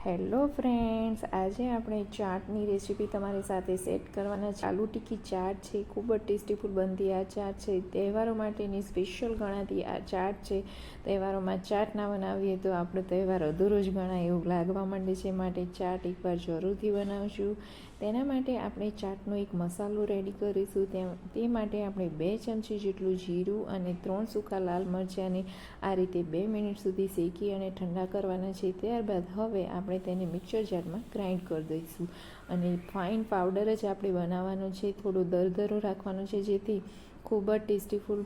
Hello friends, આજે આપણે ચાટની recipe તમારી સાથે સેટ કરવાના છે। આલુ ટિક્કી ચાટ છે, ખૂબ જ ટેસ્ટીફુલ બનતી આ ચાટ છે। તહેવારો માટેની સ્પેશિયલ ગણાતી આ ચાટ છે। તહેવારોમાં ચાટ ના બનાવીએ તો આપણો તહેવાર અધૂરો જ ગણાય એવું લાગવા માંડે છે, માટે ચાટ એકવાર જરૂરથી બનાવશું। તેના માટે આપણે ચાટનો એક મસાલો રેડી કરીશું। તે માટે આપણે 2 ચમચી જેટલું જીરું અને 3 સૂકા લાલ મરચાંને આ રીતે 2 મિનિટ સુધી શેકી અને ઠંડા કરવાના છે। ત્યારબાદ હવે આપણે તેને મિક્સર જારમાં ગ્રાઇન્ડ કરી દઈશું અને ફાઇન પાવડર જ આપણે બનાવવાનો છે। થોડો દરદરો રાખવાનો છે, જેથી ખૂબ જ ટેસ્ટીફુલ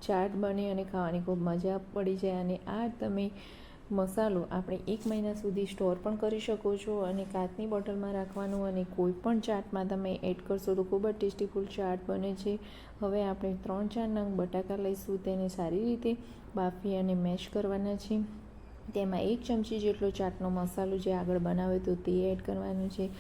ચાટ બને અને ખાવાની ખૂબ મજા પડી જાય। અને આ તમે મસાલો આપણે 1 મહિના સુધી સ્ટોર પણ કરી શકો છો અને કાચની બોટલમાં રાખવાનું, અને કોઈ પણ ચાટમાં તમે એડ કરશો તો ખૂબ જ ટેસ્ટીફુલ ચાટ બને છે। હવે આપણે 3-4 નંગ બટાકા લઈશું, તેને સારી રીતે બાફી અને મેશ કરવાના છે। તેમાં 1 ચમચી જેટલો ચાટનો મસાલો જે આગળ બનાવ્યો હતો તે એડ કરવાનો છે।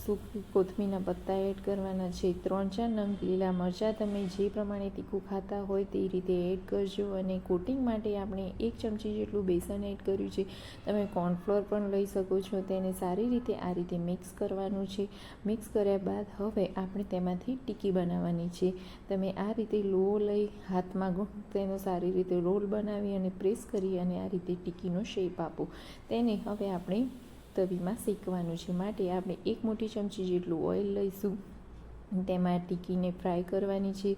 સૂકી કોથમીરના પત્તા એડ કરવાના છે। 3-4 નંગ લીલા મરચાં તમે જે પ્રમાણે તીખું ખાતા હોય તે રીતે એડ કરજો। અને કોટિંગ માટે આપણે 1 ચમચી જેટલું બેસન એડ કર્યું છે। તમે કોર્નફ્લોર પણ લઈ શકો છો। તેને સારી રીતે આ રીતે મિક્સ કરવાનું છે। મિક્સ કર્યા બાદ હવે આપણે તેમાંથી ટિક્કી બનાવવાની છે। તમે આ રીતે લોહો લઈ હાથમાં તેનો સારી રીતે રોલ બનાવી અને પ્રેસ કરી અને આ રીતે ટિક્કીનો શેપ આપો। તેને હવે આપણે તવીમાં શેકવાનું છે, માટે આપણે 1 મોટી ચમચી જેટલું ઓઇલ લઈશું, તેમાં ટિક્કીને ફ્રાય કરવાની છે।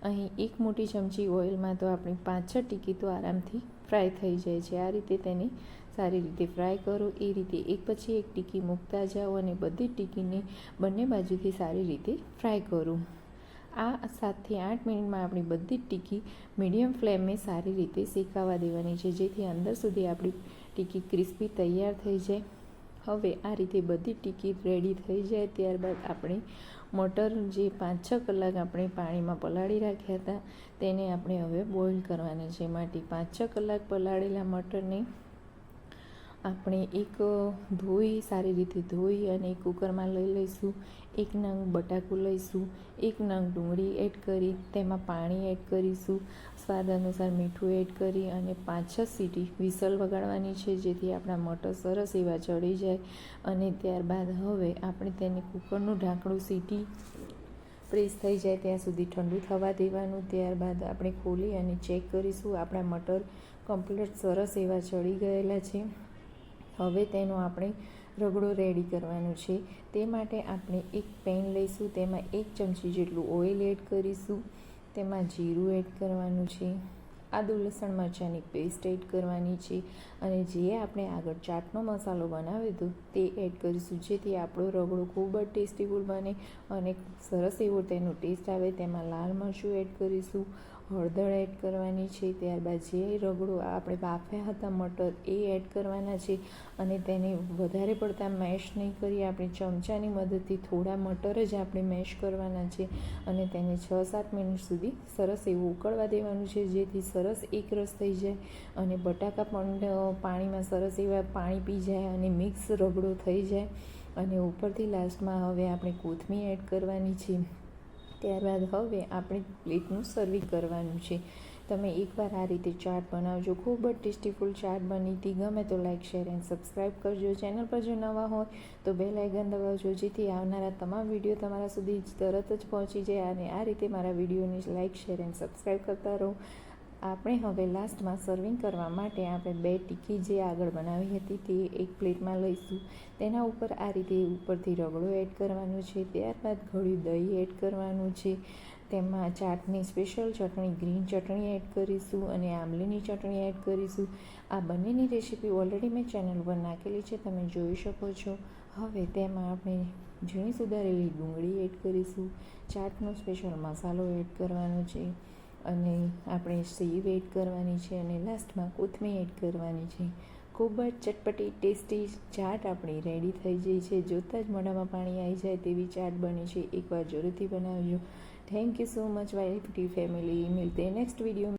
અહીં 1 મોટી ચમચી ઓઇલમાં તો આપણી 5-6 ટિક્કી તો આરામથી ફ્રાય થઈ જાય છે। આ રીતે તેને સારી રીતે ફ્રાય કરો। એ રીતે એક પછી એક ટિક્કી મૂકતા જાઓ અને બધી ટિક્કીને બંને બાજુથી સારી રીતે ફ્રાય કરો। આ 7થી 8 મિનિટમાં આપણી બધી જ ટિક્કી મીડિયમ ફ્લેમે સારી રીતે શેકાવા દેવાની છે, જેથી અંદર સુધી આપણી ટિક્કી ક્રિસ્પી તૈયાર થઈ જાય। હવે આ રીતે બધી ટિક્કી રેડી થઈ જાય ત્યારબાદ આપણે મટર જે 5-6 કલાક આપણે પાણીમાં પલાળી રાખ્યા હતા તેને આપણે હવે બોઇલ કરવાના છે, માટે 5-6 કલાક પલાળેલા મટરને આપણે સારી રીતે ધોઈ અને કુકરમાં લઈ લઈશું। 1 નંગ બટાકું લઈશું, 1 નંગ ડુંગળી એડ કરી તેમાં પાણી એડ કરીશું, સ્વાદ અનુસાર મીઠું એડ કરી અને 5-6 સીટી વિસલ વગાડવાની છે, જેથી આપણા મટર સરસ એવા ચડી જાય। અને ત્યારબાદ હવે આપણે તેને કુકરનું ઢાંકણું સીટી પ્રેસ થઈ જાય ત્યાં સુધી ઠંડુ થવા દેવાનું। ત્યારબાદ આપણે ખોલી અને ચેક કરીશું, આપણા મટર કમ્પ્લીટ સરસ એવા ચડી ગયેલા છે। હવે તેનો આપણે રગડો રેડી કરવાનો છે। તે માટે આપણે એક પેન લઈશું, તેમાં 1 ચમચી જેટલું ઓઇલ એડ કરીશું, તેમાં જીરું એડ કરવાનું છે, આદુ લસણ મરચાંની પેસ્ટ એડ કરવાની છે, અને જે આપણે આગળ ચાટનો મસાલો બનાવ્યો હતો તે એડ કરીશું, જેથી આપણો રગડો ખૂબ જ ટેસ્ટીફુલ બને અને સરસ એવો તેનો ટેસ્ટ આવે। તેમાં લાલ મરચું એડ કરીશું, હળદર એડ કરવાની છે, ત્યારબાદ જે રગડો આપણે બાફ્યા હતા મટર એ એડ કરવાના છે, અને તેને વધારે પડતા મેશ નહીં કરી આપણે ચમચાની મદદથી થોડા મટર જ આપણે મેશ કરવાના છે, અને તેને 6-7 મિનિટ સુધી સરસ એવું ઉકળવા દેવાનું છે, જેથી સરસ એકરસ થઈ જાય અને બટાકા પણ પાણીમાં સરસ એવા પાણી પી જાય અને મિક્સ રગડો થઈ જાય। અને ઉપરથી લાસ્ટમાં હવે આપણે કોથમીર એડ કરવાની છે। ત્યારબાદ હવે આપણે પ્લેટનું સર્વિંગ કરવાનું છે। તમે એકવાર આ રીતે ચાટ બનાવજો, ખૂબ જ ટેસ્ટીફુલ ચાટ બની હતી। ગમે તો લાઇક, શેર એન્ડ સબસ્ક્રાઈબ કરજો। ચેનલ પર જો નવા હોય તો બેલ આઇકન દબાવજો, જેથી આવનારા તમામ વિડીયો તમારા સુધી તરત જ પહોંચી જાય, અને આ રીતે મારા વિડીયોની લાઇક, શેર એન્ડ સબસ્ક્રાઈબ કરતા રહો। આપણે હવે લાસ્ટમાં સર્વિંગ કરવા માટે આપણે 2 ટિક્કી જે આગળ બનાવી હતી તે એક પ્લેટમાં લઈશું, તેના ઉપર આ રીતે ઉપરથી રગડો એડ કરવાનો છે। ત્યારબાદ ગળ્યું દહીં એડ કરવાનું છે, તેમાં ચાટની સ્પેશિયલ ચટણી ગ્રીન ચટણી એડ કરીશું અને આંબલીની ચટણી એડ કરીશું। આ બંનેની રેસીપી ઓલરેડી મેં ચેનલ પર નાખેલી છે, તમે જોઈ શકો છો। હવે તેમાં આપણે ઝીણી સુધારેલી ડુંગળી એડ કરીશું, ચાટનો સ્પેશિયલ મસાલો એડ કરવાનો છે, અને આપણે સેવ એડ કરવાની છે, અને લાસ્ટમાં કોથમીર એડ કરવાની છે। ખૂબ જ ચટપટી ટેસ્ટી ચાટ આપણી રેડી થઈ ગઈ છે। જોતાં જ મોઢામાં પાણી આવી જાય તેવી ચાટ બની છે। એકવાર જરૂરથી બનાવજો। Thank you so much my family. મિલતે નેક્સ્ટ वीडियो।